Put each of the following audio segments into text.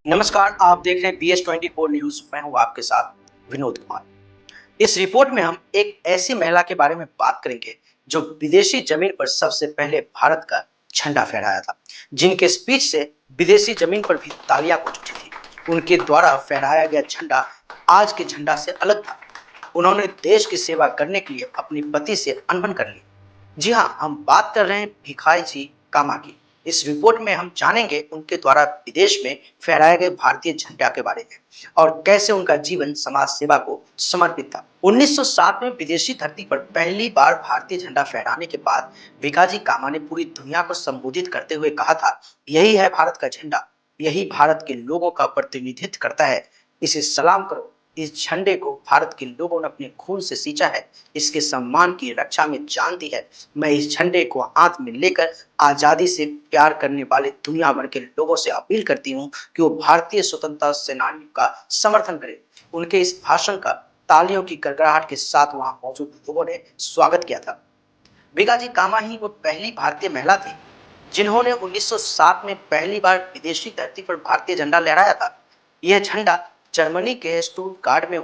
नमस्कार, आप देख रहे हैं BS24 न्यूज। मैं हूं आपके साथ विनोद कुमार। इस रिपोर्ट में हम एक ऐसी महिला के बारे में बात करेंगे जो विदेशी जमीन पर सबसे पहले भारत का झंडा फहराया था, जिनके स्पीच से विदेशी जमीन पर भी तालियां गूंज उठी थी। उनके द्वारा फहराया गया झंडा आज के झंडा से अलग था। उन्होंने देश की सेवा करने के लिए अपनी पति से अनबन कर ली। जी हाँ, हम बात कर रहे हैं भिखारी जी कामा की। इस रिपोर्ट में हम जानेंगे उनके द्वारा विदेश में फहराए गए भारतीय झंडा के बारे में और कैसे उनका जीवन समाज सेवा को समर्पित था। 1907 में विदेशी धरती पर पहली बार भारतीय झंडा फहराने के बाद भिखाजी कामा ने पूरी दुनिया को संबोधित करते हुए कहा था, यही है भारत का झंडा, यही भारत के लोगों का प्रतिनिधित्व करता है, इसे सलाम करो। इस झंडे को भारत के लोगों ने अपने खून से सींचा है, इसके सम्मान की रक्षा में जान दी है। मैं इस झंडे को हाथ में लेकर आजादी से प्यार करने वाले दुनिया भर के लोगों से अपील करती हूँ कि वो भारतीय स्वतंत्रता सेनानियों का समर्थन करें। उनके इस भाषण का तालियों की गड़गड़ाहट के साथ वहां मौजूद लोगों ने स्वागत किया था। भिखाजी कामा ही वो पहली भारतीय महिला थी जिन्होंने 1907 में पहली बार विदेशी धरती पर भारतीय झंडा लहराया था। यह झंडा जर्मनी के स्टुटगार्ट में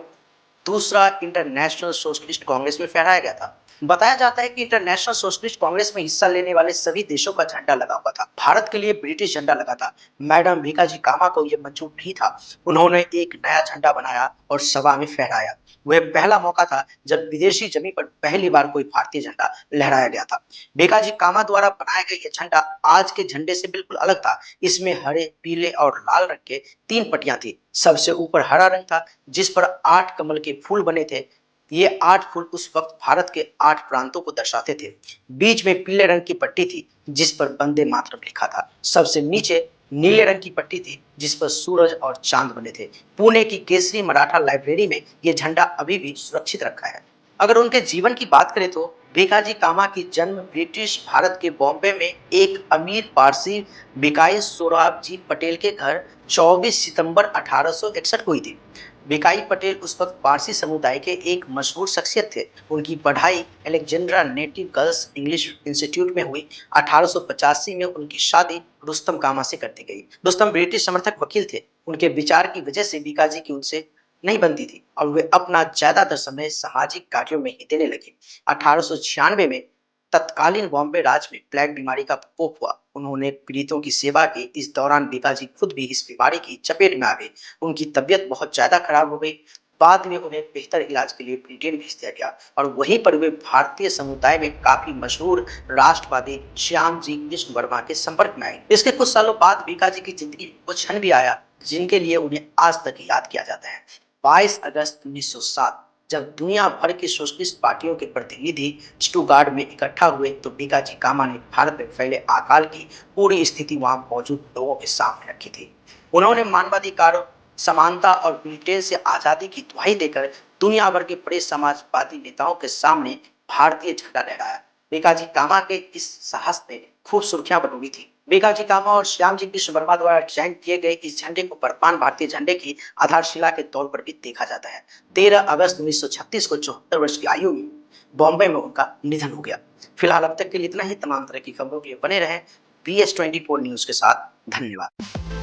दूसरा इंटरनेशनल सोशलिस्ट कांग्रेस में फहराया गया था। बताया जाता है कि इंटरनेशनल सोशलिस्ट कांग्रेस में हिस्सा लेने वाले सभी देशों का झंडा लगा हुआ था। भारत के लिए ब्रिटिश झंडा लगा था। मैडम भिखाजी कामा को यह मंजूर नहीं था। उन्होंने एक नया झंडा बनाया और सभा में फहराया। वह पहला मौका था जब विदेशी जमीन पर पहली बार कोई भारतीय झंडा लहराया गया था। भिखाजी कामा द्वारा बनाया गया यह झंडा आज के झंडे से बिल्कुल अलग था। इसमें हरे, पीले और लाल रंग के 3 पट्टियां थी। सबसे ऊपर हरा रंग था जिस पर 8 कमल के फूल बने थे। ये 8 फूल उस वक्त भारत के 8 प्रांतों को दर्शाते थे। बीच में पीले रंग की पट्टी थी जिस पर वंदे मातरम लिखा था। सबसे नीचे नीले रंग की पट्टी थी जिस पर सूरज और चांद बने थे। पुणे की केसरी मराठा लाइब्रेरी में यह झंडा अभी भी सुरक्षित रखा है। अगर उनके जीवन की बात करें तो भिखाजी कामा की जन्म ब्रिटिश भारत के बॉम्बे में एक अमीर पारसी भिखाई सोहराबजी पटेल के घर 24 सितंबर 1861 को हुई थी। भिखाई पटेल उस वक्त पारसी समुदाय के एक मशहूर शख्सियत थे। उनकी पढ़ाई Alexandra native girls English institute में हुई। 1885 में उनकी शादी रुस्तम कामा से कर दी गई। रुस्तम ब्रिटिश समर्थक वकील थे। उनके विचार की वजह से भिखाजी की उनसे नहीं बनती थी और वे अपना ज्यादातर समय सामाजिक कार्यों में ही देने लगे। 1896 में तत्कालीन बॉम्बे राज में प्लेग बीमारी का प्रकोप हुआ। उन्होंने पीड़ितों की सेवा की। इस दौरान भिखाजी खुद भी इस बीमारी की चपेट में आ गए। उनकी तबीयत बहुत ज्यादा खराब हो गई। बाद में उन्हें बेहतर इलाज के लिए ब्रिटेन भेज दिया गया और वहीं पर वे भारतीय समुदाय में काफी मशहूर राष्ट्रवादी श्याम जी कृष्ण वर्मा के संपर्क में आए। इसके कुछ सालों बाद भिखाजी की जिंदगी में कुछ क्षण भी आया जिनके लिए उन्हें आज तक याद किया जाता है। 22 अगस्त 1907 जब दुनिया भर की सोशलिस्ट पार्टियों के प्रतिनिधि स्टुटगार्ट में इकट्ठा हुए तो भिखाजी कामा ने भारत में फैले अकाल की पूरी स्थिति वहां मौजूद लोगों के सामने रखी थी। उन्होंने मानवाधिकारों, समानता और ब्रिटेन से आजादी की दुहाई देकर दुनिया भर के बड़े समाजवादी नेताओं के सामने भारतीय झंडा लहराया। भिखाजी कामा के इस साहस ने खूब सुर्खियां बनोगी थी। भिखाजी कामा और श्याम जी कृष्ण वर्मा द्वारा डिजाइन किए गए इस झंडे को वर्तमान भारतीय झंडे की आधारशिला के तौर पर भी देखा जाता है। 13 अगस्त 1936 को 74 वर्ष की आयु में बॉम्बे में उनका निधन हो गया। फिलहाल अब तक के लिए इतना ही। तमाम तरह की खबरों के लिए बने रहें BS24 न्यूज के साथ। धन्यवाद।